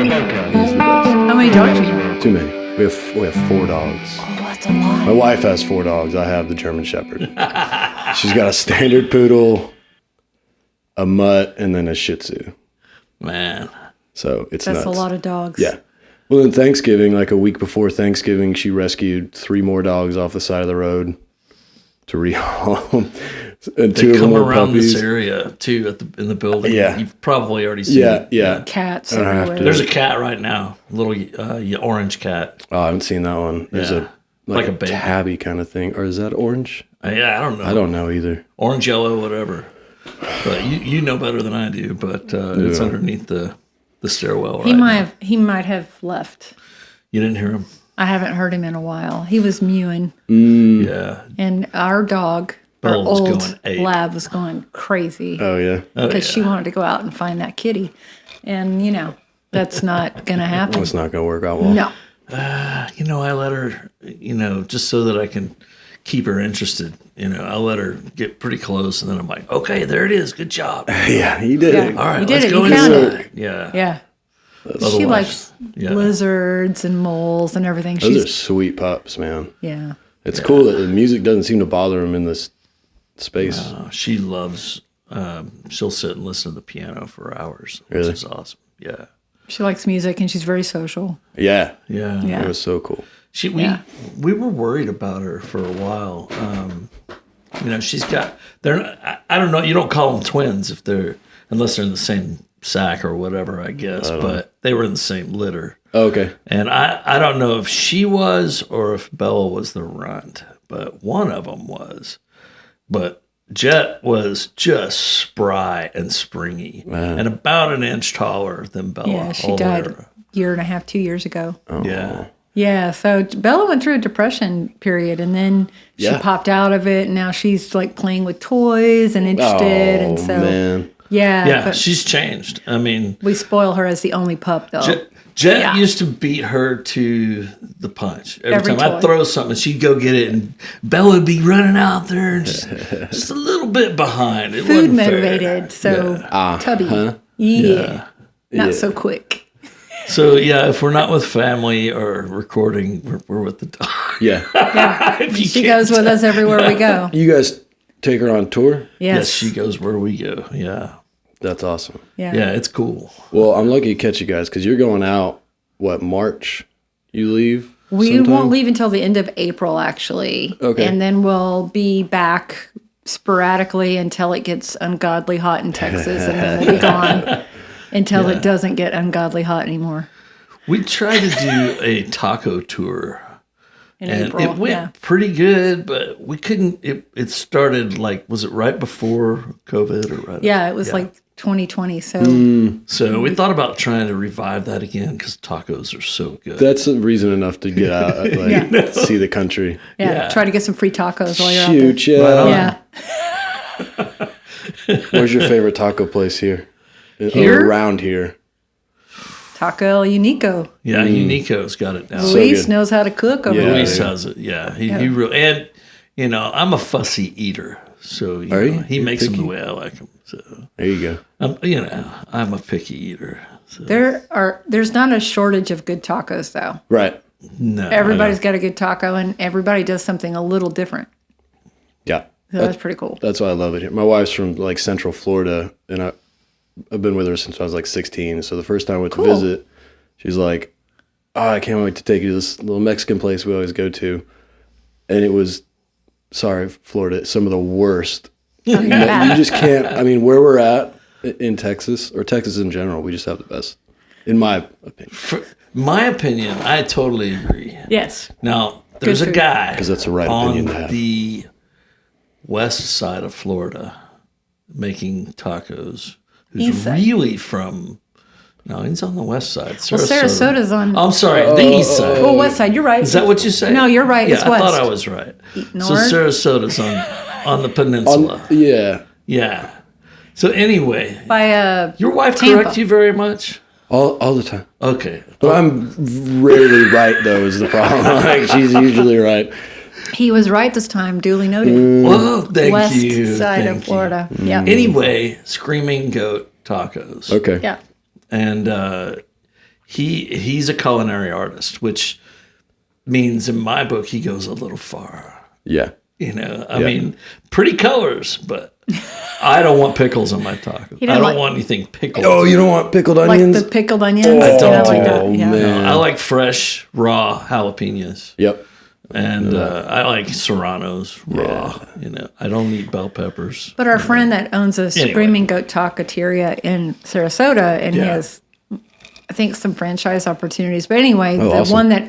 He's the best. How many dogs do you have? Too many. We have 4 dogs. Oh, that's a lot. My wife has 4 dogs. I have the German Shepherd. She's got a standard poodle, a mutt, and then a Shih Tzu. Man. So it's That's nuts. a lot of dogs. Yeah. Well, then Thanksgiving, like a week before Thanksgiving, she rescued 3 more dogs off the side of the road to rehome. And They 2 of them come were around puppies. this area, too, in the building. Yeah. You've probably already seen it. Yeah. Cats I don't have everywhere. to- There's a cat right now, a little orange cat. Oh, I haven't seen that one. There's Yeah. Like a baby. tabby kind of thing. Or is that orange? Yeah, I don't know. I don't know either. Orange, yellow, whatever. But you know better than I do, but it's underneath the stairwell He right might now. have. He might have left. You didn't hear him? I haven't heard him in a while. He was mewing, Yeah. and our dog, our Bella was old going ape. lab, was going crazy Oh, yeah. because she wanted to go out and find that kitty, and that's not gonna happen. It's not going to work out well. No. I let her, just so that I can keep her interested. I let her get pretty close, and then I'm like, okay, there it is. Good job. Yeah, he did it. All right, You did let's it. go You found inside. it. Yeah. Yeah. She Otherwise, likes yeah. lizards and moles and everything. Those are sweet pups, man. Yeah. It's cool that the music doesn't seem to bother him in this space. She loves, she'll sit and listen to the piano for hours, which Really? is awesome. Yeah. She likes music and she's very social. Yeah. Yeah. Yeah. It was so cool. We were worried about her for a while. She's got, I don't know, you don't call them twins unless they're in the same sack or whatever, I guess, but they were in the same litter. Oh, okay. And I don't know if she was or if Bella was the runt, but one of them was. But Jet was just spry and springy and about an inch taller than Bella. Yeah, she died a year and a half, 2 years ago. Yeah. Yeah, so Bella went through a depression period, and then she popped out of it, and now she's like playing with toys and interested, and so man. Yeah, but she's changed. I mean, we spoil her as the only pup, though. Jet used to beat her to the punch. Every time toy. I'd throw something, she'd go get it, and Bella would be running out there and just a little bit behind. It Food wasn't fair. motivated, so tubby. Huh? Not so quick. So if we're not with family or recording, we're with the dog. Yeah. If you She can't goes with us everywhere we go. You guys take her on tour? Yes, she goes where we go. Yeah. That's awesome. Yeah. Yeah, it's cool. Well, I'm lucky to catch you guys because you're going out, March? You leave? We sometime? won't leave until the end of April, actually. Okay. And then we'll be back sporadically until it gets ungodly hot in Texas, and then we'll be gone until it doesn't get ungodly hot anymore. We tried to do a taco tour. In And April. it went pretty good, but we couldn't. It started was it right before COVID or right? Yeah, it was like 2020. So So we thought about trying to revive that again because tacos are so good. That's a reason enough to get out, see the country. yeah, try to get some free tacos while you're out there. Shoot, yeah. Yeah. Where's your favorite taco place here? Here? Around here. Taco El Unico. Yeah, Unico's got it now. Luis good. knows how to cook over Yeah. there. Luis has it. Yeah, he really and I'm a fussy eater, so Are you? he You're makes them the picky? way I like them. So There you go. I'm a picky eater. So. There's not a shortage of good tacos though. Right. No, Everybody's got a good taco, and everybody does something a little different. Yeah. So that's pretty cool. That's why I love it here. My wife's from Central Florida, and I've been with her since I was 16. So the first time I went to visit, she's like, "Oh, I can't wait to take you to this little Mexican place we always go to," and it was, sorry, Florida, some of the worst. You just can't. I mean, where we're at in Texas or Texas in general, we just have the best, in my opinion. For my opinion, I totally agree. Yes. Now, there's a food. guy 'Cause that's the right on opinion to have. the west side of Florida making tacos who's East side. really from, no, he's on the west side. Well, Sarasota's on. I'm sorry, the east side. Oh, west side. You're right. Is that what you say? No, you're right. Yeah, It's I west. thought I was right. So North? Sarasota's on the peninsula. Yeah, Yeah. So anyway, By your wife Tampa. correct you very much? all the time. Okay. But I'm rarely right, though, is the problem. She's usually right. he was right this time. Duly noted. Well, thank West you. side Thank of Florida. you. Yeah. Anyway, Screaming Goat Tacos. Okay. Yeah. And he's a culinary artist, which means in my book he goes a little far. Yeah. I mean, pretty colors, but I don't want pickles on my taco. I don't want anything pickled. Oh, you don't want pickled Like onions? the pickled onions? I don't. like that. Yeah. Man. I like fresh, raw jalapenos. Yep. And I like serranos raw. I don't eat bell peppers. But our friend that owns a Screaming Goat Taqueteria in Sarasota, and he has, I think, some franchise opportunities. But anyway, the one that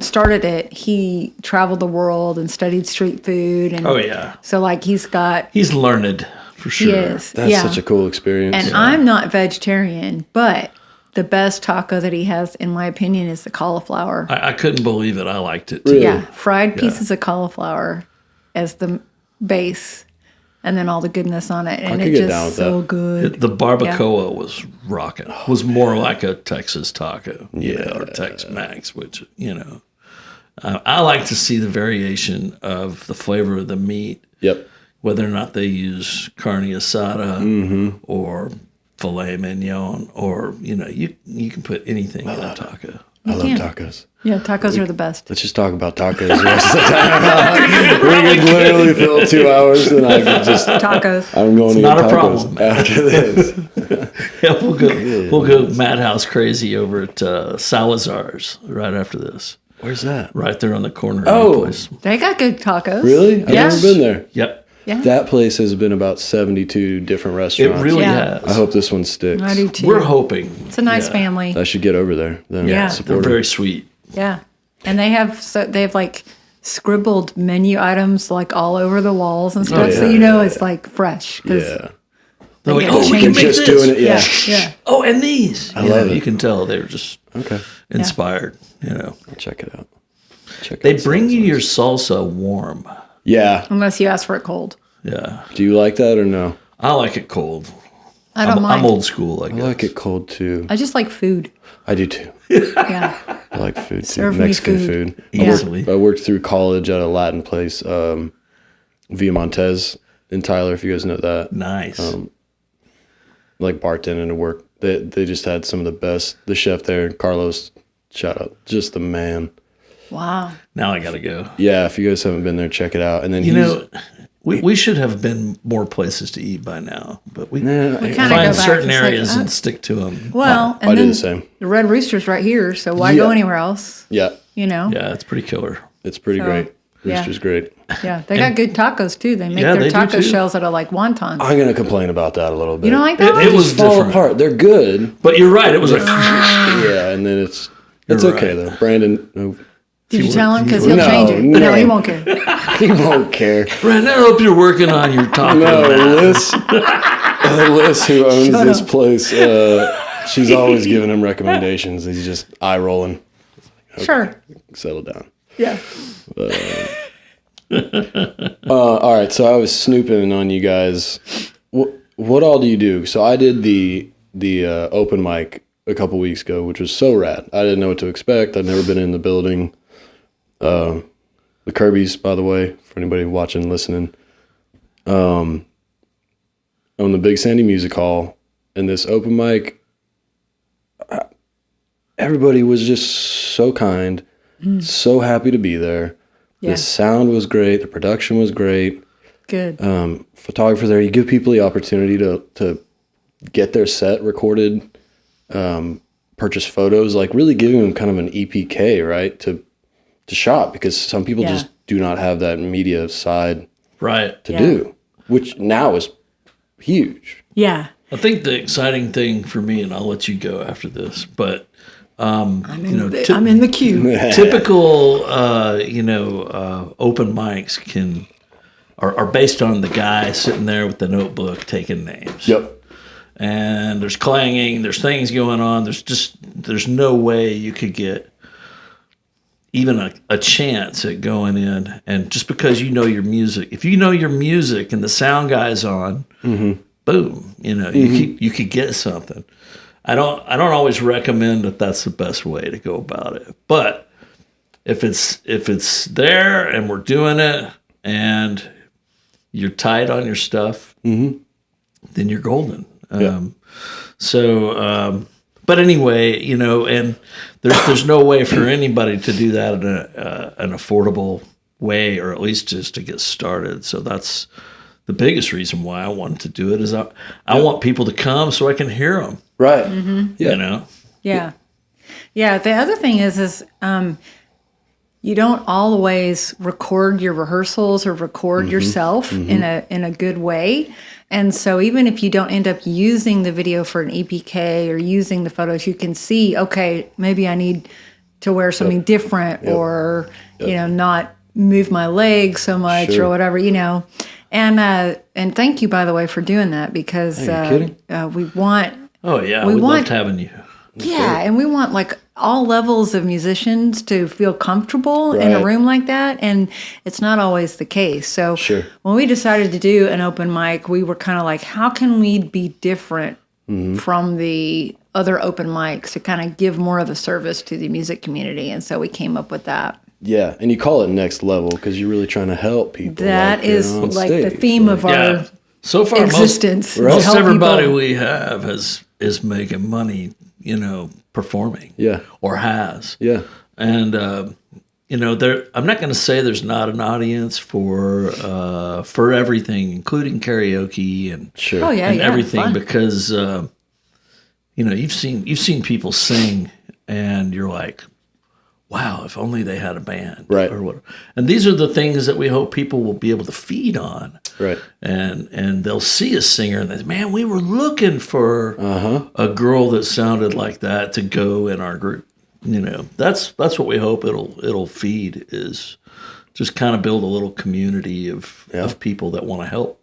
started it, he traveled the world and studied street food. And so, like, he's learned for sure. Yes. That's such a cool experience. And I'm not vegetarian, but the best taco that he has, in my opinion, is the cauliflower. I couldn't believe it. I liked it too. Really? Yeah, fried pieces of cauliflower as the base, and then all the goodness on it, and it's just so good. The barbacoa was rocking. Was more like a Texas taco, or Tex-Mex, which I like to see the variation of the flavor of the meat. Yep. Whether or not they use carne asada or filet mignon, or you can put anything in a taco. I love tacos. Yeah, tacos are the best. Let's just talk about tacos the rest of the time. We could literally fill 2 hours, and I could just tacos. I'm going to not get a tacos problem after this. We'll go madhouse crazy over at Salazar's right after this. Where's that? Right there on the corner. Oh. Of the place. They got good tacos. Really? I've never been there. Yep. Yeah. That place has been about 72 different restaurants. It really Yeah. has. I hope this one sticks. I do too. We're hoping. It's a nice family. I should get over there. Then Yeah. They're support them. very sweet. Yeah, and they have like scribbled menu items like all over the walls and stuff, so it's like fresh. 'Cause Yeah. They're like, get oh, we can changed. make Just this. doing it. Yeah. Yeah. Oh, and these. I love it. You can tell they were just Okay. inspired. I'll check it out. They bring you your salsa warm. Yeah. Unless you ask for it cold. Yeah. Do you like that or no? I like it cold. I don't mind. I'm old school, I guess. I like it cold too. I just like food. I do too. Yeah. I like food too. Serve me Mexican food. food. Easily. I worked through college at a Latin place, Via Montez in Tyler, if you guys know that. Nice. Like bartending to work. They just had some of the best. The chef there, Carlos, shout out, just the man. Wow. Now I got to go. Yeah, if you guys haven't been there, check it out. And then we should have been more places to eat by now, but we kinda go find back certain to areas like, and stick to them. Well, I and do then the same. the Red Rooster's right here, so why go anywhere else? Yeah, Yeah, it's pretty killer. it's pretty So, great. yeah. Rooster's great. Yeah, they got good tacos too. They make Yeah, their they do, taco too. shells out of like wontons. I'm gonna complain about that a little bit. You don't like that? It was Just fall different. apart. They're good. But you're right. It was like, Yeah, and then it's You're okay right. though. Brandon, no, Did you tell him? Because he'll No, change it. no. No, he won't care. he won't care. Brandon, I hope you're working on your taco. No, Liz, who owns Shut this up. place, she's always giving him recommendations. He's just eye rolling. Sure. Settle down. Yeah. All right, so I was snooping on you guys. What all do you do? So I did the open mic a couple weeks ago, which was so rad. I didn't know what to expect. I'd never been in the building. The Kirbys, by the way, for anybody watching, listening, on the Big Sandy Music Hall, and this open mic, everybody was just so kind, so happy to be there. Yeah. The sound was great. The production was great. Good. Photographer there. You give people the opportunity to get their set recorded, purchase photos, like really giving them kind of an EPK, right? To shop, because some people just do not have that media side Right. to do, which now is huge. Yeah. I think the exciting thing for me, and I'll let you go after this, but I'm in the queue. typical open mics are based on the guy sitting there with the notebook taking names. Yep. And there's clanging, there's things going on. There's no way you could get even a chance at going in. And just because you know your music, if you know your music and the sound guy's on, boom, you could get something. I don't always recommend that that's the best way to go about it. But if it's there and we're doing it and you're tight on your stuff, then you're golden. But But anyway, and there's no way for anybody to do that in an affordable way, or at least just to get started. So that's the biggest reason why I wanted to do it, is I want people to come so I can hear them. Right. Yeah. Yeah. The other thing is you don't always record your rehearsals or record yourself in a good way. And so even if you don't end up using the video for an EPK or using the photos, you can see, okay, maybe I need to wear something different or, not move my legs so much or whatever, And thank you, by the way, for doing that, because we want... Oh, yeah. We loved having you. Yeah, and we want like all levels of musicians to feel comfortable in a room like that, and it's not always the case. So when we decided to do an open mic, we were kind of like, how can we be different from the other open mics to kind of give more of a service to the music community? And so we came up with that. Yeah, and you call it next level because you're really trying to help people. That is like the theme of our so far existence. Most everybody we have is making money, performing. Yeah. Or has. Yeah. And I'm not going to say there's not an audience for everything, including karaoke and everything, fun. Because you've seen people sing and you're like, wow, if only they had a band. Right. Or what. And these are the things that we hope people will be able to feed on. Right. And they'll see a singer and they say, man, we were looking for a girl that sounded like that to go in our group. That's what we hope it'll feed, is just kind of build a little community of people that want to help.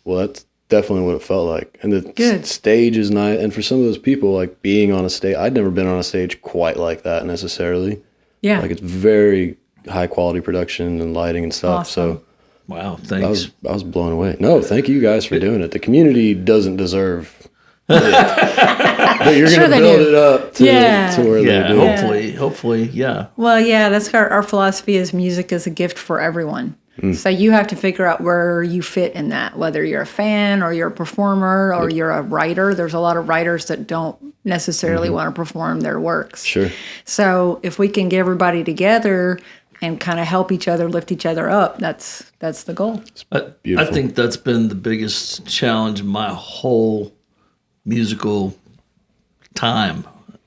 Well, that's definitely what it felt like. And the stage is nice. And for some of those people, like being on a stage, I'd never been on a stage quite like that necessarily. Yeah. Like it's very high quality production and lighting and stuff. Awesome. So wow, thanks. I was blown away. No, thank you guys for doing it. The community doesn't deserve it. But you're going to build it up to where they do. Hopefully, yeah. Well, yeah, that's our philosophy is music is a gift for everyone. So you have to figure out where you fit in that, whether you're a fan or you're a performer or you're a writer. There's a lot of writers that don't necessarily want to perform their works. Sure. So if we can get everybody together and kind of help each other, lift each other up, that's the goal. I think that's been the biggest challenge of my whole musical time,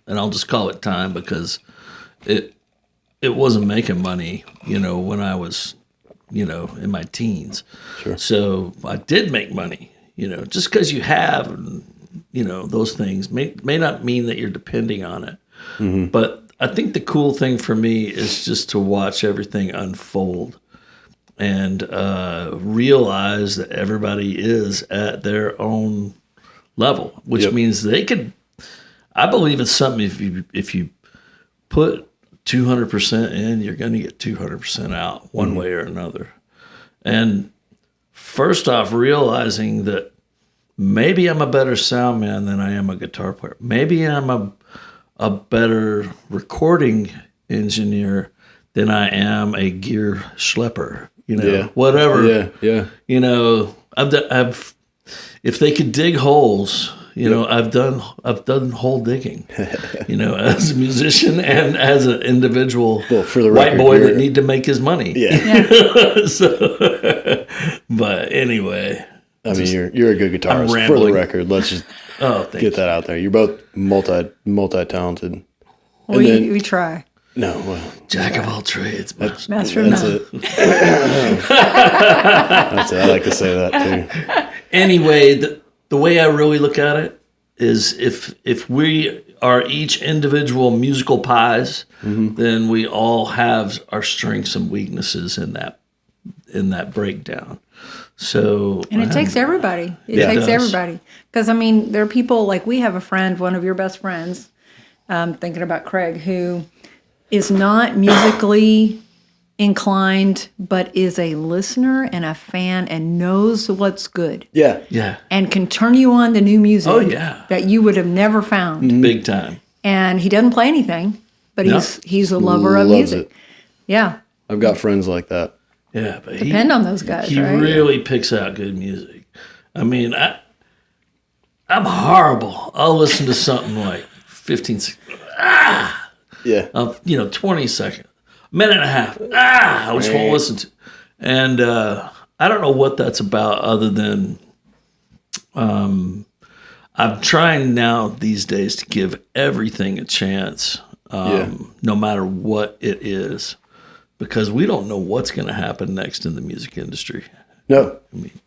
and I'll just call it time because it wasn't making money, when I was in my teens. Sure. So I did make money, just because you have, those things may not mean that you're depending on it. Mm-hmm. But I think the cool thing for me is just to watch everything unfold and realize that everybody is at their own level, which means they could, I believe it's something if you put 200% in, you're going to get 200% out one way or another. And first off, realizing that maybe I'm a better sound man than I am a guitar player. Maybe I'm a better recording engineer than I am a gear schlepper, whatever. Yeah. I've if they could dig holes, I've done hole digging, as a musician and as an individual for the white record, boy that need to make his money. Yeah. So, but anyway, I mean, you're a good guitarist. For the record, let's just get that out there. You're both multi-talented. We try. No, well, jack of all trades, master of none. It. That's it. I like to say that too. Anyway, the way I really look at it is if we are each individual musical pies, then we all have our strengths and weaknesses in that breakdown. So and it takes everybody. It takes everybody. Because there are people like we have a friend, one of your best friends, thinking about Craig, who is not musically inclined, but is a listener and a fan and knows what's good. Yeah. And can turn you on to new music that you would have never found. Big time. And he doesn't play anything, but he's a lover of music. It. Yeah. I've got friends like that. Yeah, but depend on those guys, he right? really picks out good music. I'm horrible. I'll listen to something like 15 seconds. Yeah. 20 seconds. Minute and a half. I just won't listen to. And I don't know what that's about other than I'm trying now these days to give everything a chance, no matter what it is, because we don't know what's going to happen next in the music industry. No. I mean,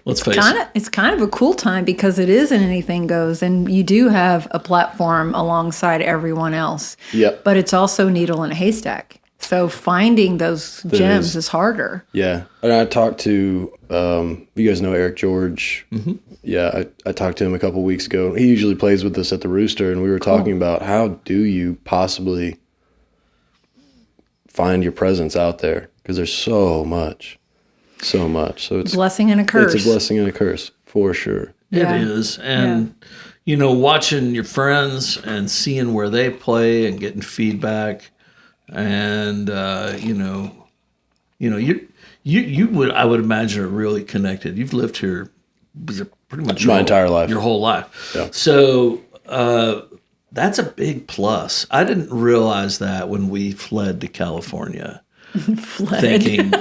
let's face it. It's kind of a cool time because it is an anything goes, and you do have a platform alongside everyone else. Yep. But it's also needle in a haystack. So finding those gems is harder. Yeah. And I talked to, you guys know Eric George. Mm-hmm. Yeah, I talked to him a couple of weeks ago. He usually plays with us at the Rooster, and we were talking about how do you possibly find your presence out there? Because there's so much. So it's blessing and a curse. It's a blessing and a curse, for sure. Yeah. It is. And, watching your friends and seeing where they play and getting feedback. And you would, I would imagine, are really connected. You've lived here pretty much my entire life, your whole life. Yeah. So that's a big plus. I didn't realize that when we fled to California, thinking,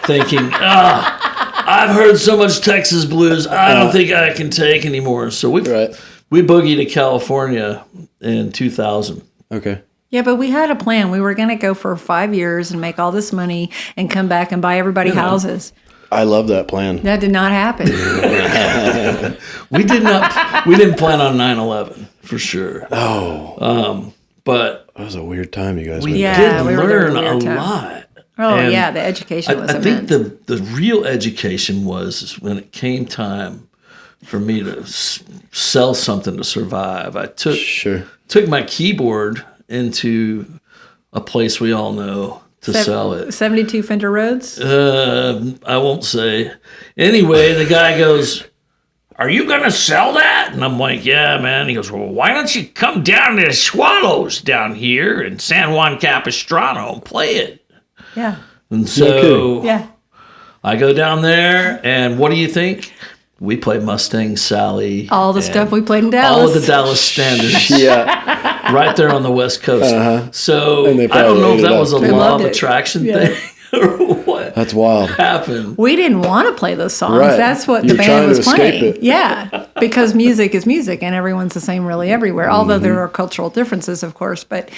I've heard so much Texas blues, I don't think I can take anymore. So we boogied to California in 2000. Okay. Yeah, but we had a plan. We were going to go for 5 years and make all this money and come back and buy everybody houses. I love that plan. That did not happen. We didn't plan on 9/11 for sure. Oh. But that was a weird time, you guys. We did learn a lot. Oh, and the education was immense. I think the real education was when it came time for me to sell something to survive. I took my keyboard into a place we all know to sell it. 72 Fender Rhodes? I won't say. Anyway, the guy goes, "Are you going to sell that?" And I'm like, "Yeah, man." He goes, "Well, why don't you come down to the Swallows down here in San Juan Capistrano and play it?" Yeah. And so yeah. I go down there, and what do you think? We played Mustang Sally. All the stuff we played in Dallas. All of the Dallas standards. Yeah. Right there on the West Coast. Uh-huh. So I don't know if that was a law of attraction thing or what. That's wild. Happened. We didn't want to play those songs. Right. That's what the band was playing. Yeah. Because music is music and everyone's the same really everywhere. Although there are cultural differences, of course. But,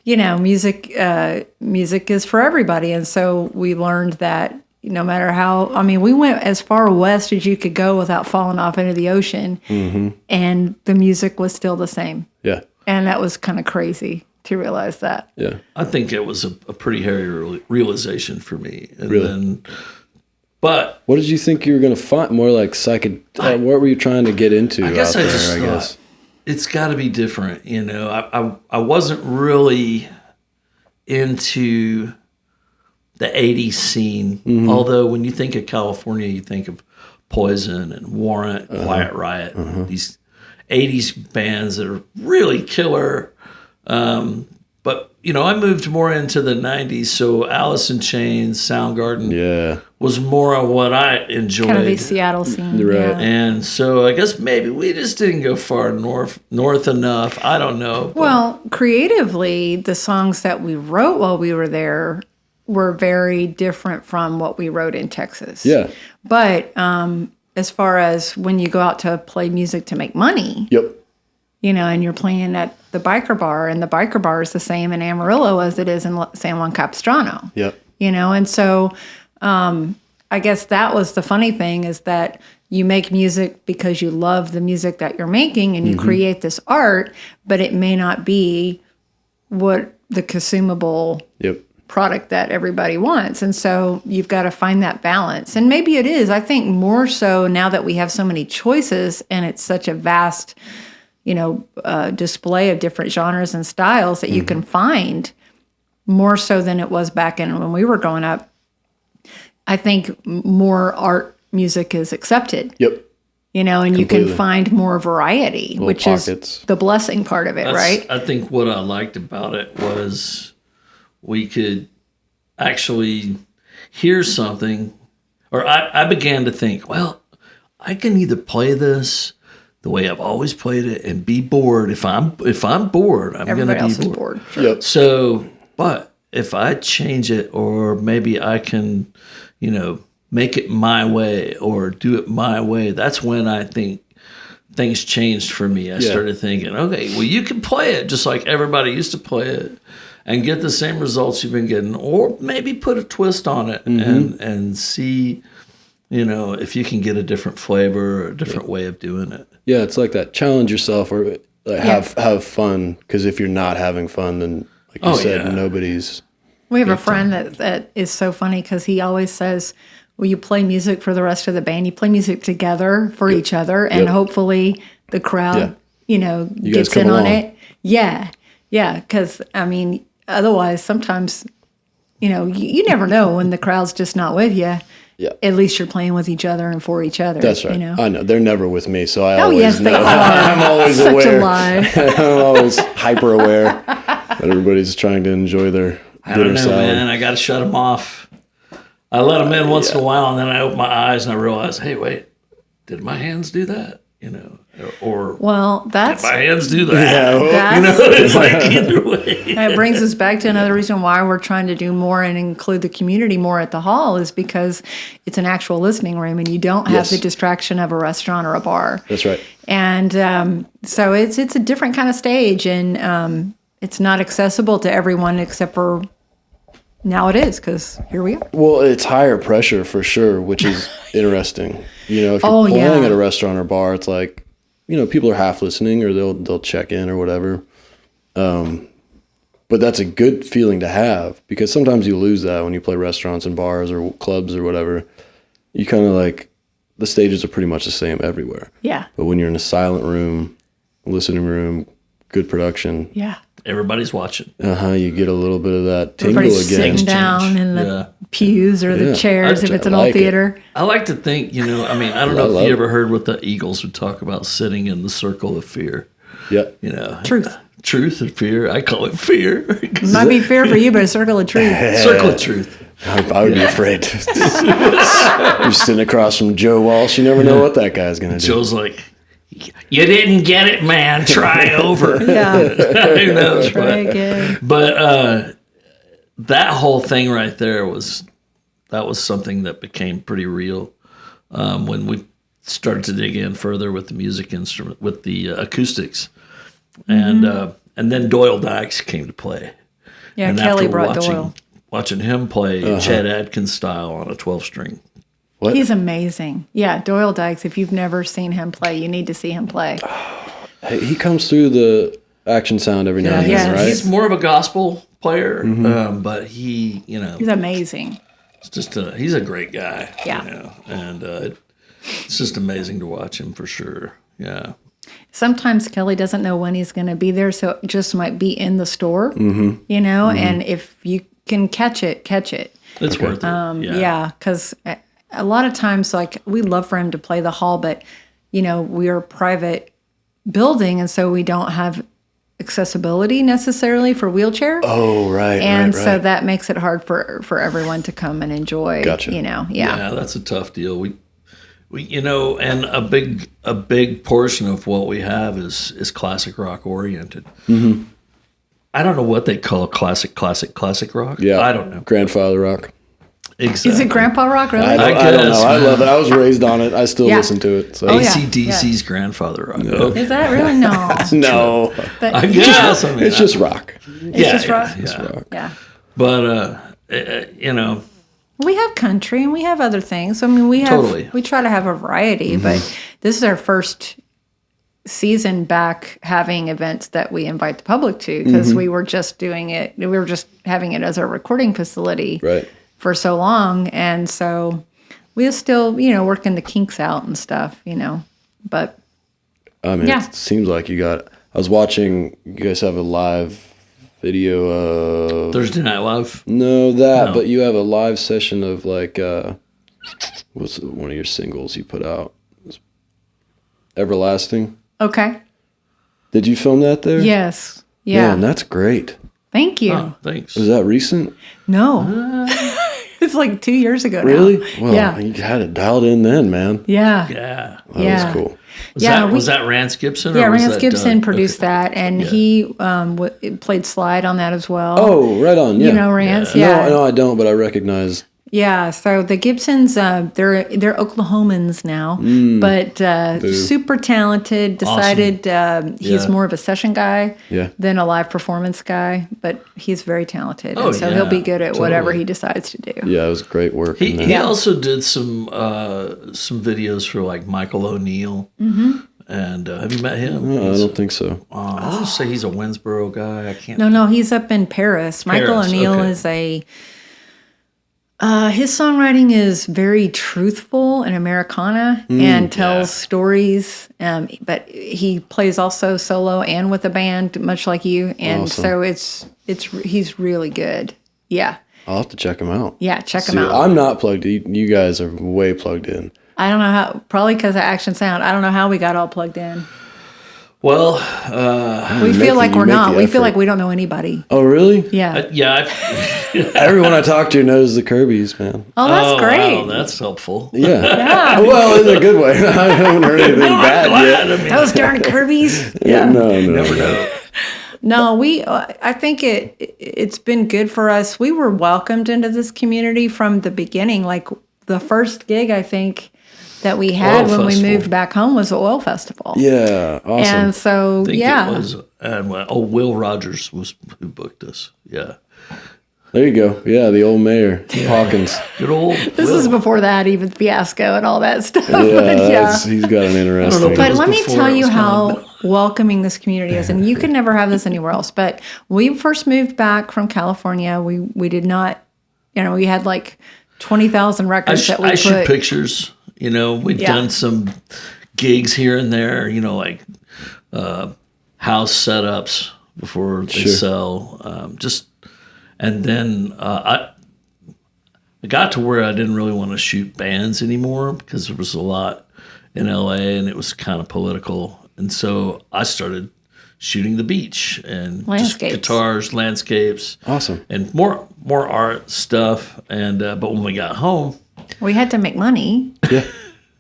music is for everybody. And so we learned that no matter how, we went as far west as you could go without falling off into the ocean. Mm-hmm. And the music was still the same. Yeah. And that was kind of crazy to realize that. Yeah. I think it was a pretty hairy realization for me. And really? But what did you think you were going to find? More like what were you trying to get into? I guess I thought it's got to be different. I wasn't really into the 80s scene. Mm-hmm. Although when you think of California, you think of Poison and Warrant, Quiet Riot, these 80s bands that are really killer. But, I moved more into the 90s. So Alice in Chains, Soundgarden was more of what I enjoyed. Kind of the Seattle scene. Right. Yeah. And so I guess maybe we just didn't go far north enough. I don't know. Well, creatively, the songs that we wrote while we were there were very different from what we wrote in Texas. Yeah. But as far as when you go out to play music to make money, and you're playing at the biker bar, and the biker bar is the same in Amarillo as it is in San Juan Capistrano. Yep. And so I guess that was the funny thing is that you make music because you love the music that you're making and you create this art, but it may not be what the consumable product that everybody wants. And so you've got to find that balance. And maybe it is. I think more so now that we have so many choices and it's such a vast, display of different genres and styles that you can find more so than it was back in when we were growing up. I think more art music is accepted. Yep. And completely. You can find more variety, which is the blessing part of it, right? I think what I liked about it was we could actually hear something, or I began to think, well, I can either play this the way I've always played it and be bored. If I'm bored, I'm going to be else is bored. bored. Sure. Yep. So, but if I change it, or maybe I can, make it my way or do it my way, that's when I think things changed for me. I started thinking, okay, well, you can play it just like everybody used to play it and get the same results you've been getting, or maybe put a twist on it and see, if you can get a different flavor or a different way of doing it. Yeah, it's like that. Challenge yourself or have fun, because if you're not having fun, then like you said, nobody's. We have a friend that is so funny because he always says, well, you play music for the rest of the band. You play music together for each other, and hopefully the crowd, gets in on it. Yeah. Yeah, because, otherwise sometimes, you never know when the crowd's just not with you. Yeah. At least you're playing with each other and for each other. That's right. I know. They're never with me, so I always yes, know. they are. I'm always Such aware. a lie. I'm always hyper aware that everybody's trying to enjoy their I don't dinner know, salad. man. I got to shut them off. I let them in once in a while, and then I open my eyes and I realize, hey, wait, did my hands do that? Or Well, did my hands do that? that's It's like either way. It brings us back to another reason why we're trying to do more and include the community more at the hall, is because it's an actual listening room and you don't have the distraction of a restaurant or a bar. That's right. And so it's a different kind of stage, and it's not accessible to everyone except for now it is, because here we are. Well, it's higher pressure for sure, which is interesting. If you're playing at a restaurant or bar, it's like, people are half listening or they'll check in or whatever. But that's a good feeling to have, because sometimes you lose that when you play restaurants and bars or clubs or whatever. You kind of like, the stages are pretty much the same everywhere. Yeah. But when you're in a silent room, listening room, good production. Yeah. Everybody's watching. You get a little bit of that tingle Everybody's again. sitting down in the pews or the chairs if it's an old theater. I like to think, I don't know if you ever heard what the Eagles would talk about, sitting in the circle of fear. Yep. Truth or fear. I call it fear. It might be fear for you, but a circle of truth. Circle of truth. I would be afraid. You're sitting across from Joe Walsh. You never know what that guy's going to do. Joe's like, you didn't get it, man. Try over. Yeah. Who knows? Try again. But that whole thing right there was something that became pretty real when we started to dig in further with the music instrument, with the acoustics, and then Doyle Dykes came to play. Yeah, and Kelly after brought Doyle. Watching him play Chet Atkins style on a 12-string. What? He's amazing. Yeah, Doyle Dykes. If you've never seen him play, you need to see him play. Hey, he comes through the action sound every now and then, right? He's more of a gospel player, but he, he's amazing. It's just he's a great guy. Yeah. And it's just amazing to watch him for sure. Yeah. Sometimes Kelly doesn't know when he's going to be there, so it just might be in the store, and if you can catch it. It's worth it. Yeah, because a lot of times, like, we love for him to play the hall, but, we're a private building, and so we don't have accessibility necessarily for wheelchair. Oh, right. And so that makes it hard for everyone to come and enjoy. Gotcha. Yeah, that's a tough deal. We and a big portion of what we have is classic rock oriented. Mm-hmm. I don't know what they call classic rock. Yeah, I don't know. Grandfather rock. Exactly. Is it Grandpa Rock, really? I don't know. I love it. I was raised on it. I still listen to it. So. AC/DC's Grandfather Rock. Yeah. Okay. Is that really? No. No. But I guess. It's just rock. It's just rock? It's rock. Yeah. But, we have country and we have other things. I mean, we try to have a variety, but this is our first season back having events that we invite the public to, because we were just doing it. We were just having it as a recording facility for so long. And so we're still, working the kinks out and stuff, but. I mean, it seems like I was watching, you guys have a live video of Thursday Night Live? No, but you have a live session of like what's one of your singles you put out? Everlasting. Okay. Did you film that there? Yes. Yeah. Man, that's great. Thank you. Oh, thanks. Was that recent? No. It's like 2 years ago really? now. Well, you had it dialed in then, man. Yeah. Yeah. That was cool. Was that Rance Gibson? Yeah, or was Rance that Gibson Doug? produced that, and he played slide on that as well. Oh, right on. Yeah. You know Rance? Yeah. No, I don't, but I recognize. Yeah, so the Gibsons, they're Oklahomans now, but super talented. Decided he's more of a session guy than a live performance guy, but he's very talented, and so he'll be good at whatever he decides to do. Yeah, it was great work. He also did some videos for like Michael O'Neill. Mm-hmm. And have you met him? No, I don't think so. I want to say he's a Winsboro guy. I can't. No, he's up in Paris. Michael O'Neill is his songwriting is very truthful and Americana and tells stories. But he plays also solo and with a band, much like you. And so he's really good. Yeah. I'll have to check him out. Yeah, check him out. I'm not plugged in. You guys are way plugged in. I don't know how, probably because of Action Sound. I don't know how we got all plugged in. Well, we feel like we're not. We feel like we don't know anybody. Oh, really? Yeah. Everyone I talk to knows the Kirbys, man. Oh, that's great. Wow, that's helpful. Yeah. Well, in a good way. I haven't heard anything bad yet. I mean, Those darn Kirbys. Yeah. No. never know. No, I think it's been good for us. We were welcomed into this community from the beginning. Like the first gig, I think, that we had when we moved back home was the Oil Festival. Yeah, awesome. And so, I think it was, Will Rogers was who booked us. Yeah. There you go. Yeah, the old mayor, Hawkins. Good old This Will. is before that, even fiasco and all that stuff. Yeah, he's got an interesting. But let me tell you how welcoming this community is, and you could never have this anywhere else. But we first moved back from California. We did not, we had like 20,000 records that we put. I shoot pictures. We've done some gigs here and there. Like house setups before they sell. And then I got to where I didn't really want to shoot bands anymore because there was a lot in LA and it was kind of political. And so I started shooting the beach and just guitars, landscapes. Awesome. And more art stuff. And but when we got home, we had to make money. Yeah.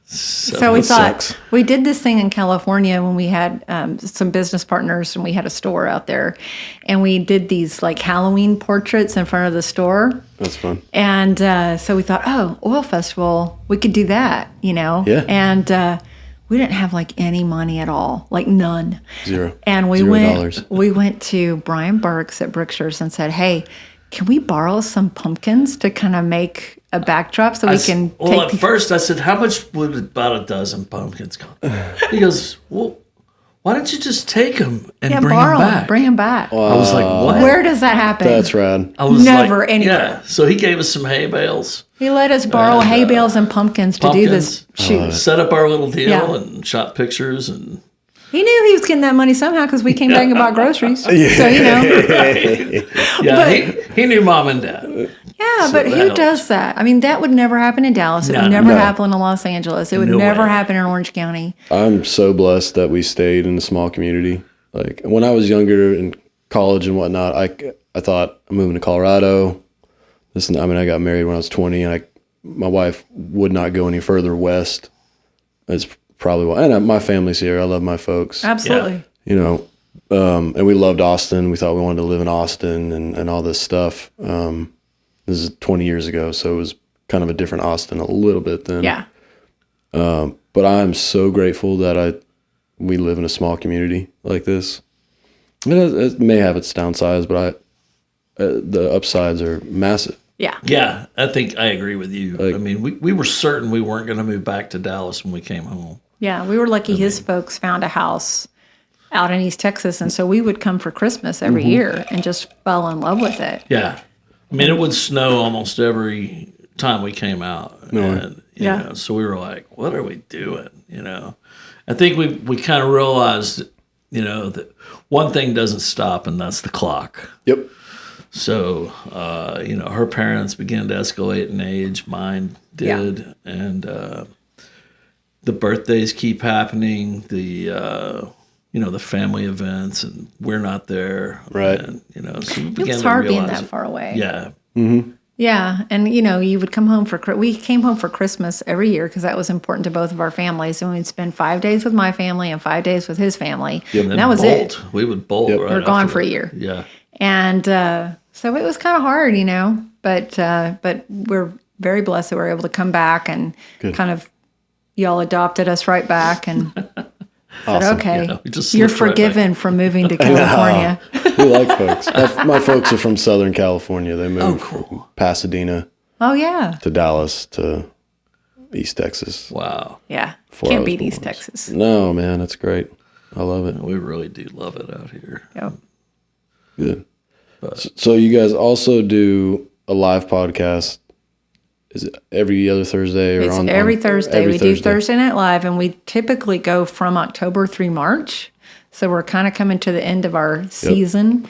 So we thought we did this thing in California when we had some business partners and we had a store out there, and we did these like Halloween portraits in front of the store. That's fun. And so we thought, Oil Festival, we could do that, Yeah. And we didn't have like any money at all, like none. Zero. And we $0. We went to Brian Burke's at Brookshires and said, hey, can we borrow some pumpkins to kind of make a backdrop so we can at first I said, how much would about a dozen pumpkins cost? He goes, well, why don't you just take them and bring them back? Bring them back. I was like, what? Where does that happen? That's rad. I was never anywhere. Yeah. So he gave us some hay bales. He let us borrow hay bales and pumpkins to do this shoot. Set up our little deal and shot pictures and. He knew he was getting that money somehow because we came back and bought groceries. So, he knew mom and dad. Yeah, but who does that? I mean, that would never happen in Dallas. It would never happen in Los Angeles. It would never happen in Orange County. I'm so blessed that we stayed in a small community. Like when I was younger in college and whatnot, I thought I'm moving to Colorado. I got married when I was 20, and my wife would not go any further west. It's probably why. And my family's here. I love my folks. Absolutely. And we loved Austin. We thought we wanted to live in Austin and all this stuff. This is 20 years ago, so it was kind of a different Austin a little bit then. Yeah. But I'm so grateful that we live in a small community like this. It may have its downsides, but the upsides are massive. Yeah. Yeah, I think I agree with you. I mean, we were certain we weren't going to move back to Dallas when we came home. Yeah, we were lucky his folks found a house out in East Texas, and so we would come for Christmas every year and just fell in love with it. Yeah. I mean, it would snow almost every time we came out. And, you know, so we were like, what are we doing? I think we kind of realized, that one thing doesn't stop, and that's the clock. Yep. So, her parents began to escalate in age. Mine did. Yeah. And the birthdays keep happening. The family events, and we're not there. Right. And, so we began It's to hard realize being that far away. Yeah. Mm-hmm. Yeah, and you would come home we came home for Christmas every year because that was important to both of our families, and we'd spend 5 days with my family and 5 days with his family, and that was it. We would bolt. Yep. Right we were gone after for a that. year. Yeah, and so it was kind of hard, but we're very blessed that we were able to come back and kind of y'all adopted us right back and. Said, Awesome. okay, we just you're slipped right forgiven for moving to California. We like folks. My folks are from Southern California. They moved from Pasadena Oh, yeah. to Dallas to East Texas. Wow. Yeah. 4 Can't hours beat from East us. Texas. No, man, that's great. I love it. We really do love it out here. Yep. Good. So you guys also do a live podcast. Is it every other Thursday or It's on every Thursday. every We do Thursday Night Live, and we typically go from October through March. So we're kind of coming to the end of our season.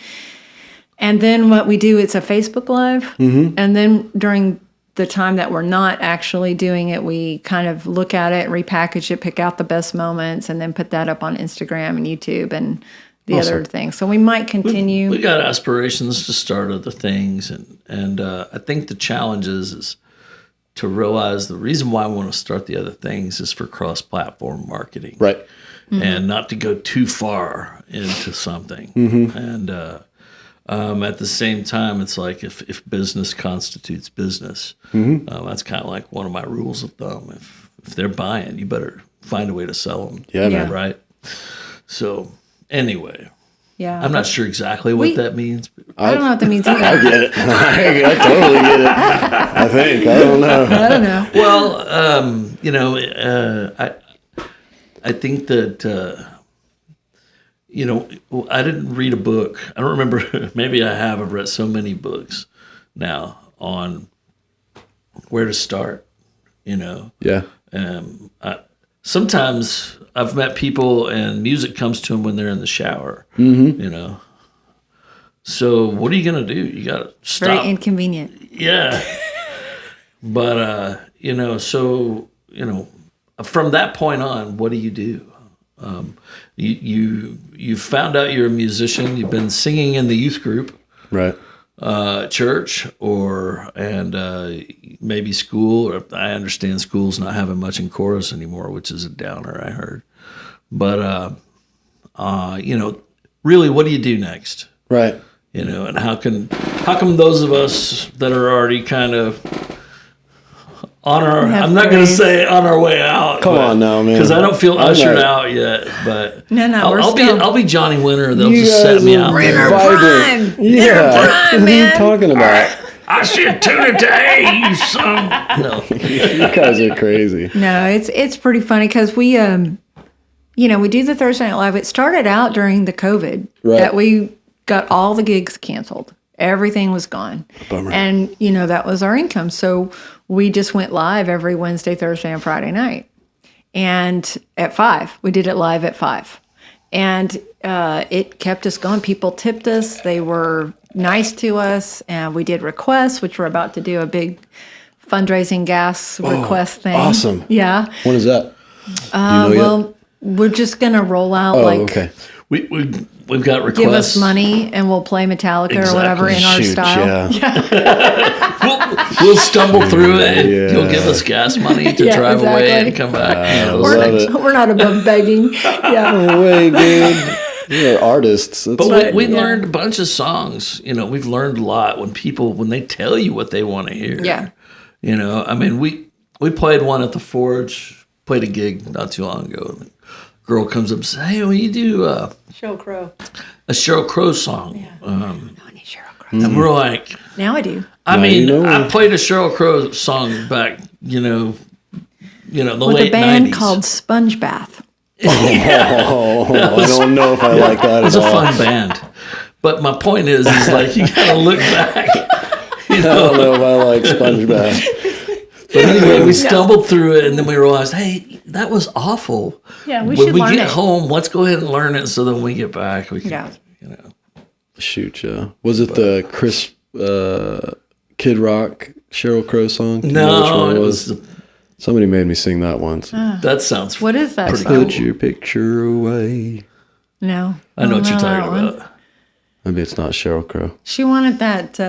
And then what we do, it's a Facebook Live. Mm-hmm. And then during the time that we're not actually doing it, we kind of look at it, repackage it, pick out the best moments, and then put that up on Instagram and YouTube and the other things. So we might continue. We got aspirations to start other things, and I think the challenge is to realize the reason why I want to start the other things is for cross-platform marketing, Right. and not to go too far into something. And at the same time, it's like if business constitutes business, that's kind of like one of my rules of thumb. If they're buying, you better find a way to sell them. Yeah, man. Right. So anyway. Yeah. I'm not sure exactly what that means. I don't know what that means either. I get it. I totally get it. I think. I don't know. I don't know. Well, I think that, I didn't read a book. I don't remember. Maybe I have. I've read so many books now on where to start, Yeah. Sometimes I've met people and music comes to them when they're in the shower, So what are you going to do? You got to stop. Very inconvenient. Yeah. But, from that point on, what do you do? You found out you're a musician. You've been singing in the youth group, Right. church, and maybe school. Or I understand school's not having much in chorus anymore, which is a downer, I heard. But, really, what do you do next? Right. And how come those of us that are already kind of on our, I'm not going to say on our way out. Come on now, man. Because I don't feel ushered out yet. But No, I'll be Johnny Winter. They'll You just set guys me are out We're in there. our vibrant. prime. Yeah. Prime, What are you man. talking about? I should tune it to A, you son. No. You guys are crazy. No, it's pretty funny because we we do the Thursday Night Live. It started out during the COVID that we got all the gigs canceled. Everything was gone. Bummer. And that was our income. So we just went live every Wednesday, Thursday, and Friday night. And at 5, we did it live at 5. And it kept us going. People tipped us. They were nice to us. And we did requests, which we're about to do a big fundraising gas request thing. Awesome. Yeah. When is that? Do you know yet? We're just going to roll out Okay. We've got requests. give us money and we'll play Metallica or whatever in our Shoot, style. Yeah. We'll stumble through it. And Yeah. You'll give us gas money to Yeah, drive away exactly. and come back. love it. We're not above begging. Yeah. No way, dude. You're artists. That's But we learned a bunch of songs. We've learned a lot when they tell you what they want to hear. Yeah. We played one at the Forge, played a gig not too long ago. The girl comes up and says, "Hey, will you do Sheryl Crow. a Sheryl Crow song?" Yeah. No, I need Sheryl Crow. And we're like, Now I do. I know. played a Sheryl Crow song back, the With late a band 90s. called Sponge Bath. I don't know if I like that It was at a all. fun band. But my point is like, you got to look back. I don't know if I like SpongeBob. But anyway, we stumbled through it, and then we realized, hey, that was awful. Yeah, we when should we learn get it. home, let's go ahead and learn it so that when we get back, we can, Yeah. Shoot, yeah. Was it the Chris Kid Rock Sheryl Crow song? Do you know which No, one it was. Somebody made me sing that once. That sounds. What is that Pretty song? Put your picture away. No. I know what you're that talking one. about. Maybe it's not Sheryl Crow. She wanted that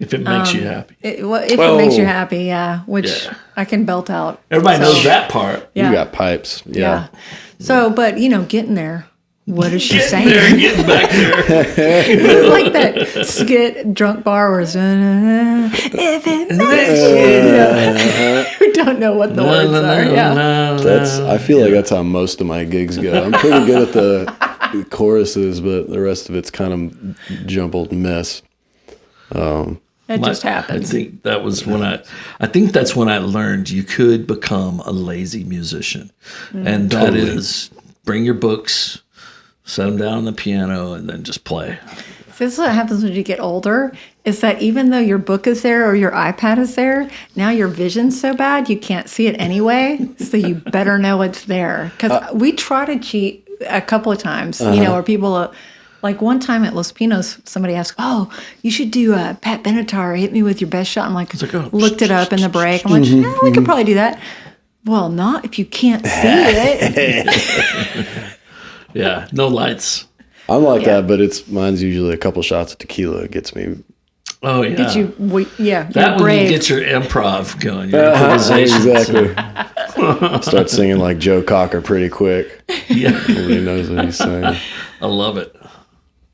If it makes you happy. If it makes you happy, which I can belt out. Everybody knows that part. Yeah. You got pipes. Yeah. So, but, getting there. What is she saying? Getting back there. It's like that skit, Drunk Bar, where it's, if it makes you. We don't know what the words are. Yeah. I feel like that's how most of my gigs go. I'm pretty good at the choruses, but the rest of it's kind of jumbled mess. It just happens. I think that was when I think that's when I learned you could become a lazy musician. And that is bring your books, set them down on the piano, and then just play. This is what happens when you get older, is that even though your book is there or your iPad is there, now your vision's so bad you can't see it anyway, so you better know it's there. Because we try to cheat a couple of times, where people... like one time at Los Pinos, somebody asked, you should do Pat Benatar, hit me with your best shot. I'm like, looked it up in the break. I'm like, we could probably do that. Well, not if you can't see it. Yeah, no lights. I'm like that, but mine's usually a couple shots of tequila gets me. Oh yeah. Get you? That when you get your improv going, your improvisation. Exactly. Start singing like Joe Cocker pretty quick. Yeah, nobody knows what he's saying. I love it.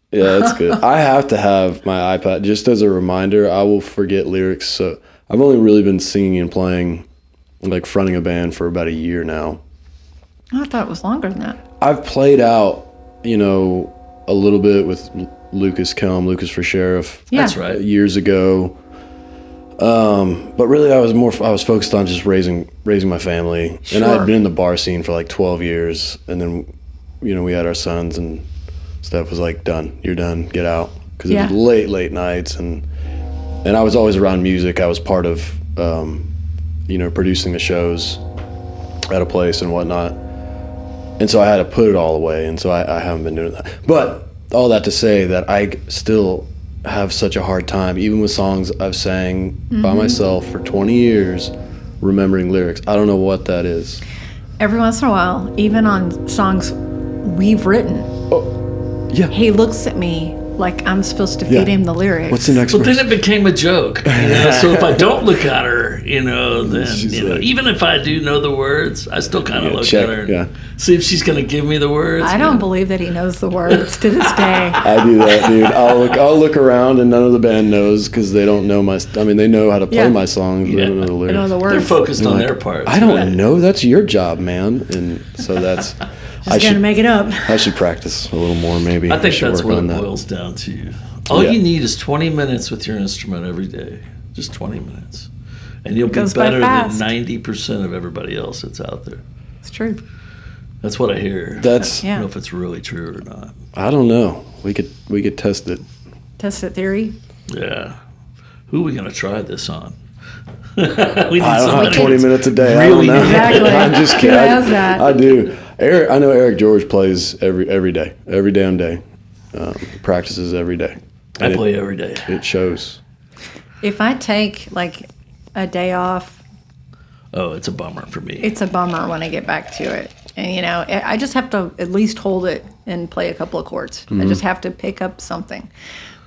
Yeah, that's good. I have to have my iPad just as a reminder. I will forget lyrics. So I've only really been singing and playing, like fronting a band for about a year now. I thought it was longer than that. I've played out, a little bit with Lucas Kelm, for Sheriff. Yeah. That's right. Years ago. But really I was focused on just raising my family. Sure. And I had been in the bar scene for like 12 years. And then, we had our sons and Steph was like, done, you're done, get out. Because it was late nights. And I was always around music. I was part of, producing the shows at a place and whatnot. And so I had to put it all away. And so I haven't been doing that. But all that to say that I still have such a hard time, even with songs I've sang by myself for 20 years, remembering lyrics. I don't know what that is. Every once in a while, even on songs we've written, he looks at me like I'm supposed to feed him the lyrics. What's the next verse? verse? Then it became a joke. So if I don't look at her, then like, even if I do know the words, I still kind of look at her and see if she's going to give me the words. I don't believe that he knows the words to this day. I do that, dude. I'll look around and none of the band knows because they don't know they know how to play my songs, but they don't know the lyrics. They know the words. They're focused on their parts. I don't know. That's your job, man. And so that's... Just going to make it up. I should practice a little more, maybe. I think that's what it boils down to. All you need is 20 minutes with your instrument every day. Just 20 minutes. And you'll be better than 90% of everybody else that's out there. It's true. That's what I hear. I don't know if it's really true or not. I don't know. We could test it. Test it theory? Yeah. Who are we going to try this on? We need I don't have 20 minutes a day. Really? I don't know. Exactly. I'm just kidding. Who has that? I do. I know Eric George plays every day, every damn day. Practices every day. I play every day. It shows. If I take like a day off, it's a bummer for me. It's a bummer when I get back to it. And, I just have to at least hold it and play a couple of chords. I just have to pick up something.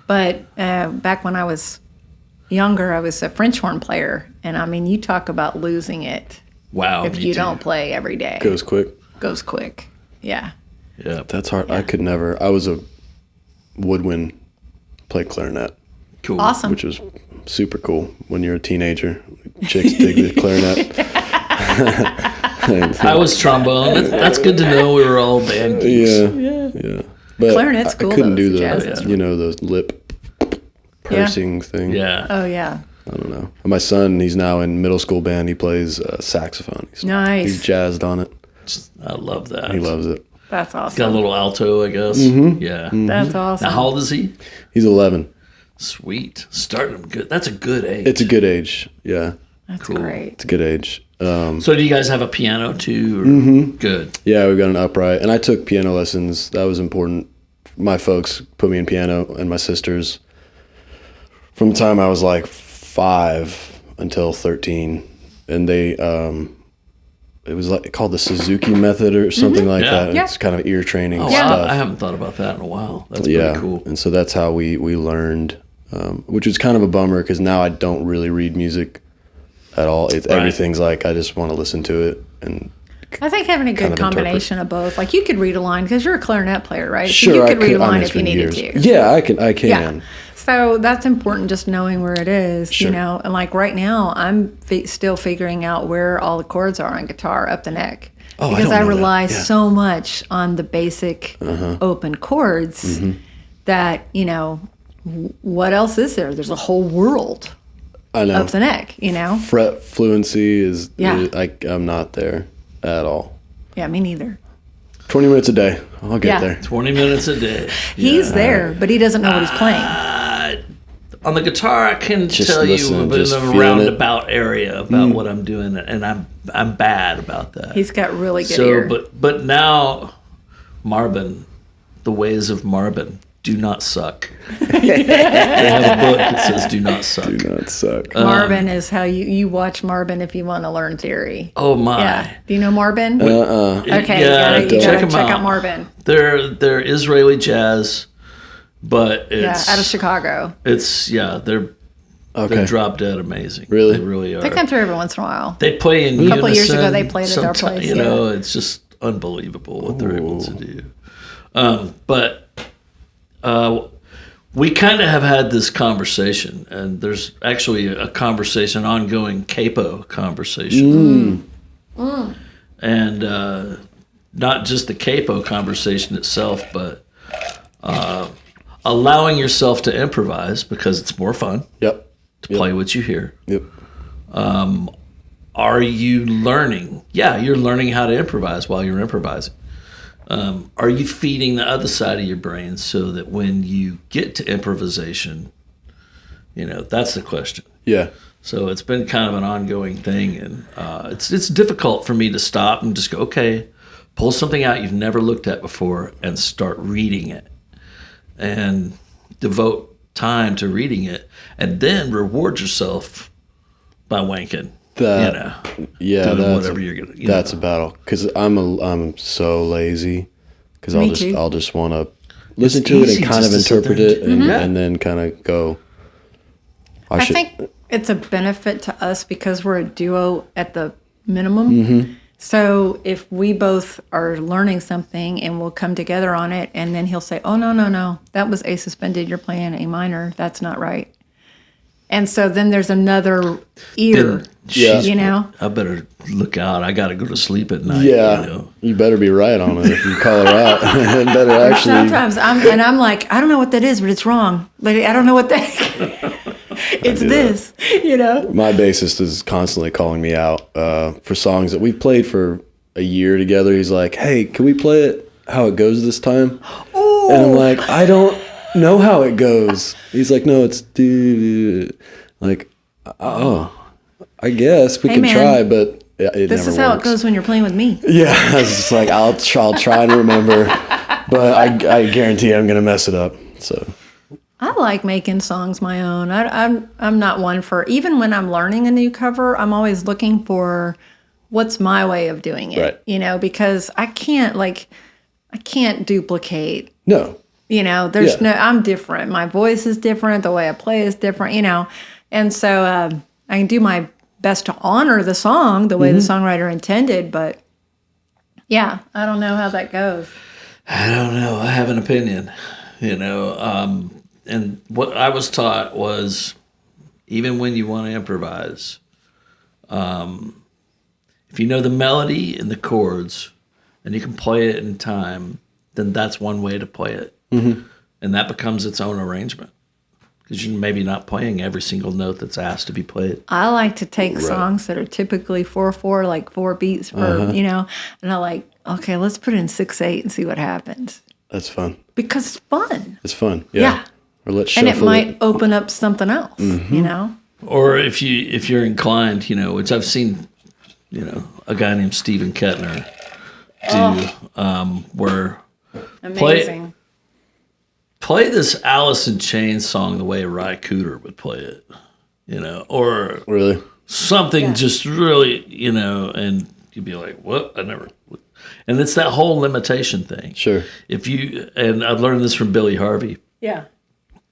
But back when I was younger, I was a French horn player. And, you talk about losing it. Wow. If you don't play every day. Goes quick. Yeah. Yeah. That's hard. Yeah. I could never. I was a woodwind, played clarinet. Cool. Awesome. Which was super cool when you're a teenager. Chicks dig the clarinet. I was trombone. That's good to know we were all band geeks. Yeah. But clarinet's cool. I couldn't do those lip pursing thing. Yeah. Oh, yeah. I don't know. My son, he's now in middle school band. He plays saxophone. Nice. He's jazzed on it. I love that. He loves it. That's awesome. He's got a little alto, I guess. Mm-hmm. Yeah. Mm-hmm. That's awesome. Now, how old is he? He's 11. Sweet. Starting him good. That's a good age. It's a good age. Yeah. That's cool. great. It's a good age. So do you guys have a piano too? Or? Mm-hmm. Good. Yeah, we've got an upright. And I took piano lessons. That was important. My folks put me in piano and my sisters from the time I was like 5 until 13. And they, it was like called the Suzuki method or something like that. Yeah. It's kind of ear training Oh, stuff. I haven't thought about that in a while. That's pretty cool. And so that's how we learned. which was kind of a bummer because now I don't really read music at all. Everything's like I just want to listen to it. And I think having a good combination of both, like you could read a line because you're a clarinet player, right? Sure, so you could read a line if you needed to. Yeah, I can. Yeah. So that's important, just knowing where it is, you know. And like right now, I'm still figuring out where all the chords are on guitar up the neck. Oh, because I rely so much on the basic open chords that, you know, what else is there? There's a whole world up the neck, you know. Fret fluency is I'm not there at all. Yeah, me neither. 20 minutes a day. I'll get there. 20 minutes a day. He's there, but he doesn't know what he's playing. On the guitar, I can tell you in a roundabout area about what I'm doing, and I'm bad about that. He's got really good ear. But now, Marvin, the ways of Marvin do not suck. They have a book that says "Do not suck." Do not suck. Marvin is how you watch Marvin if you want to learn theory. Oh my! Yeah. Do you know Marvin? Okay, you gotta check out Marvin. They're Israeli jazz. But it's out of Chicago. They're drop dead amazing. Really? They really are. They come through every once in a while. They play in unison. A couple of years ago, they played at our place. You know, it's just unbelievable what they're able to do. But we kind of have had this conversation, and there's actually a conversation, ongoing capo conversation. And not just the capo conversation itself, but allowing yourself to improvise because it's more fun. To play what you hear. Are you learning? Yeah, you're learning how to improvise while you're improvising. Are you feeding the other side of your brain so that when you get to improvisation, you know, that's the question. So it's been kind of an ongoing thing, and it's difficult for me to stop and just go, okay, pull something out you've never looked at before and start reading it. And devote time to reading it, and then reward yourself by wanking. Doing whatever you're gonna. That's a battle because I'm so lazy because I'll just want to listen to it and kind of interpret it and then kind of go. I think it's a benefit to us because we're a duo at the minimum. So if we both are learning something and we'll come together on it, and then he'll say, oh, no, that was A suspended, you're playing A minor, that's not right. And so then there's another ear, you know? I better look out. I got to go to sleep at night. Yeah, you know? You better be right on it if you call her out. Better actually. Sometimes I'm like, I don't know what that is, but it's wrong. But I don't know what that it's this, you know? My bassist is constantly calling me out for songs that we've played for a year together. He's like, hey, can we play it how it goes this time? Ooh. And I'm like, I don't know how it goes. He's like, no, it's like, I guess we can try, but it never works. This is how it goes when you're playing with me. Yeah, I was just like, I'll try and remember, but I guarantee I'm gonna mess it up. So I like making songs my own. I'm not one for, even when I'm learning a new cover, I'm always looking for what's my way of doing it, you know, because I can't duplicate. No. You know, I'm different. My voice is different. The way I play is different, you know. And so I can do my best to honor the song the way the songwriter intended. But yeah, I don't know how that goes. I don't know. I have an opinion, you know. And what I was taught was, even when you want to improvise, if you know the melody and the chords and you can play it in time, then that's one way to play it. And that becomes its own arrangement because you're maybe not playing every single note that's asked to be played. I like to take songs that are typically 4/4, like 4 beats per, you know, and I like, okay, let's put it in 6/8 and see what happens. That's fun. Because it's fun. It's fun. Yeah. Or let's and it might open up something else, you know? Or if you're inclined, you know, which I've seen, you know, a guy named Stephen Kettner do, where amazing. Play this Alice in Chains song the way Ry Cooder would play it, you know, or really something just really, you know, and you'd be like, what? I never. And it's that whole limitation thing. Sure. And I've learned this from Billy Harvey. Yeah.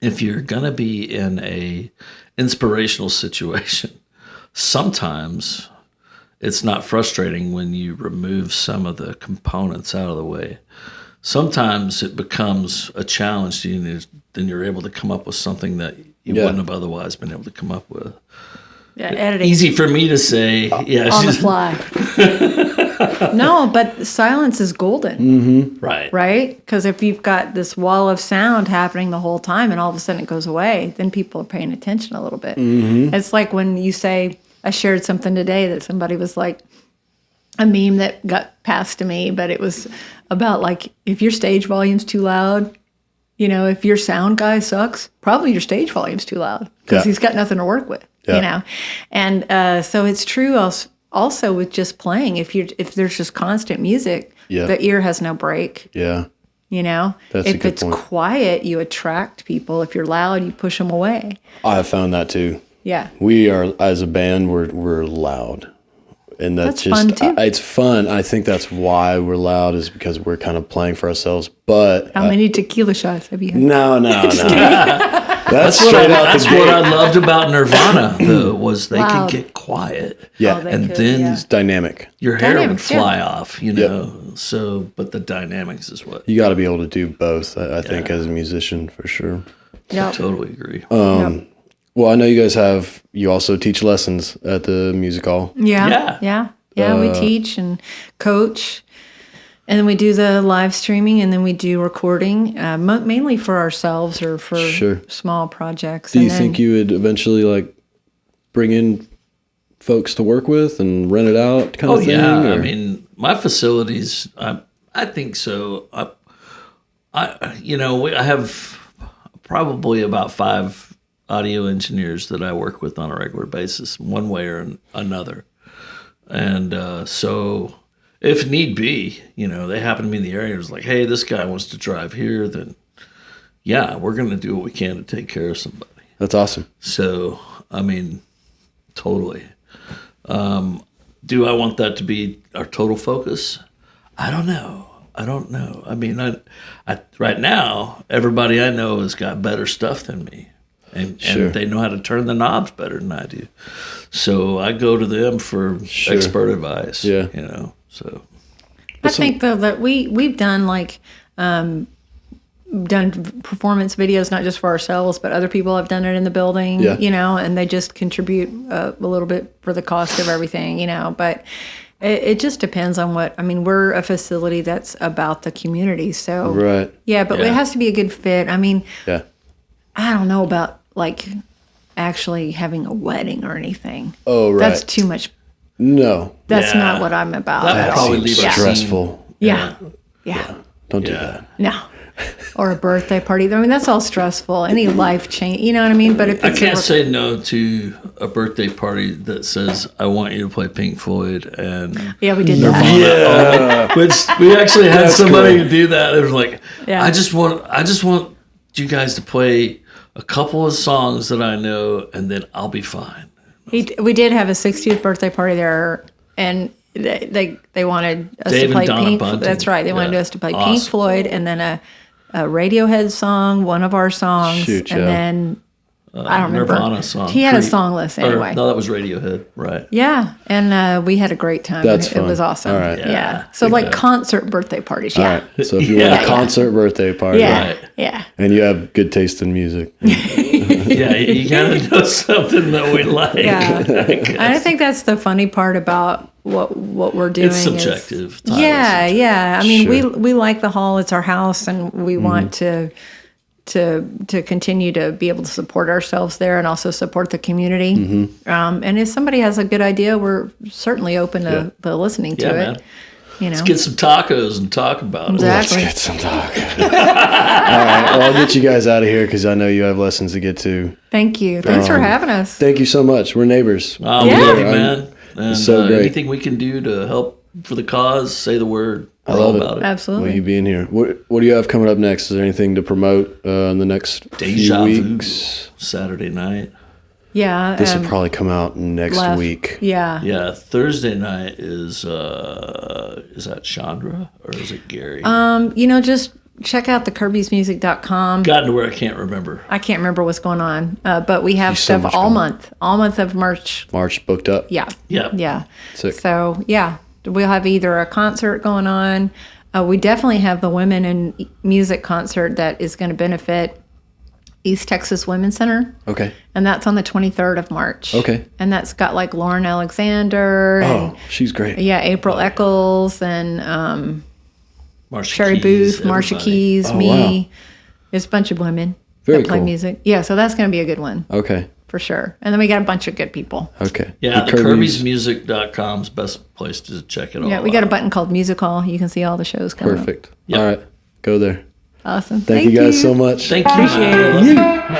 if you're gonna be in a inspirational situation, sometimes it's not frustrating when you remove some of the components out of the way. Sometimes it becomes a challenge to you, then you're able to come up with something that you wouldn't have otherwise been able to come up with. Yeah, editing. Easy for me to say. Yeah, on the fly. No, but silence is golden. Mm-hmm. Right. Right? Because if you've got this wall of sound happening the whole time and all of a sudden it goes away, then people are paying attention a little bit. Mm-hmm. It's like when you say, I shared something today that somebody was like, a meme that got passed to me, but it was about like, if your stage volume's too loud, if your sound guy sucks, probably your stage volume's too loud because he's got nothing to work with, And so it's true also with just playing. If there's just constant music, the ear has no break. Yeah. If it's quiet, you attract people. If you're loud, you push them away. I have found that too. Yeah. We are, as a band, we're loud. And that's just fun too. It's fun. I think that's why we're loud, is because we're kind of playing for ourselves. But how many tequila shots have you had? No. That's what I loved about Nirvana, though, was they could get quiet. Yeah, it's dynamic. Your hair would fly off, So, but the dynamics is what you got to be able to do both. I think as a musician, for sure. Yeah, I totally agree. Well, I know you guys you also teach lessons at the music hall. Yeah. We teach and coach, and then we do the live streaming, and then we do recording, mainly for ourselves or for small projects. Do you think you would eventually bring in folks to work with and rent it out kind of thing? Yeah. I mean, my facilities, I think so. I have probably about 5 audio engineers that I work with on a regular basis, one way or another. And so if need be, they happen to be in the area, it's like, hey, this guy wants to drive here, then we're going to do what we can to take care of somebody. That's awesome. So, I mean, totally. Do I want that to be our total focus? I don't know. I mean, I right now, everybody I know has got better stuff than me. And they know how to turn the knobs better than I do. So I go to them for expert advice. Yeah. So. I think, though, that we've done done performance videos, not just for ourselves, but other people have done it in the building, and they just contribute a little bit for the cost of everything, But it just depends on we're a facility that's about the community. So, right. Yeah, but it has to be a good fit. I mean, I don't know about actually having a wedding or anything. Oh, right. That's too much. No. That's not what I'm about. That probably leaves stressful. Yeah. Don't do that. No. Or a birthday party. I mean, that's all stressful. Any life change, you know what I mean? But if I can't say no to a birthday party that says, I want you to play Pink Floyd and we did Nirvana. that. Yeah. Which we actually had somebody do that. It was like, I just want you guys to play a couple of songs that I know, and then I'll be fine. We did have a 60th birthday party there, and they wanted us to play Pink. That's right. They wanted us to play Pink Floyd, and then a Radiohead song, one of our songs, and then I don't remember. Nirvana song. He had a song list anyway. No, that was Radiohead, right? Yeah, and we had a great time. That's fun. It was awesome. All right. Yeah. So concert birthday parties. Yeah. All right. So if you want a concert birthday party, yeah, and you have good taste in music, you gotta know something that we like. Yeah. I think that's the funny part about what we're doing. It's subjective. Yeah. I mean, we like the hall. It's our house, and we want to continue to be able to support ourselves there and also support the community. And if somebody has a good idea, we're certainly open to listening to it. Man. Let's get some tacos and talk about it. Exactly. Let's get some tacos. All right. Well, I'll get you guys out of here because I know you have lessons to get to. Thank you. Thanks for having us. Thank you so much. We're neighbors. We love you, man. And so great. Anything we can do to help for the cause, say the word. I love it. Absolutely. Well, you being here. What do you have coming up next? Is there anything to promote in the next few weeks? Saturday night. Yeah. This will probably come out next week. Yeah. Yeah. Thursday night is that Chandra or is it Gary? Just check out the kirbysmusic.com. Gotten to where I can't remember. I can't remember what's going on, but we have so stuff much all going month. All month of March. March booked up. Yeah. Yeah. Yeah. Sick. So, yeah, we'll have either a concert going on. We definitely have the Women in Music concert that is going to benefit East Texas Women's Center. Okay. And that's on the 23rd of March. Okay. And that's got like Lauren Alexander. Oh, she's great. Yeah, April Eccles and Marsha Sherry Keys, Booth, Marsha everybody. Keys, Oh, me. wow. There's a bunch of women Very that play cool. music. Yeah, so that's going to be a good one Okay. for sure. And then we got a bunch of good people. Okay. Yeah, the Kirbys. kirbysmusic.com's best place to check it all Yeah, we got a out. button called Music Hall. You can see all the shows coming up. Perfect. Yep. All right. Go there. Awesome. Thank you guys so much. Thank you. Appreciate it. Love you.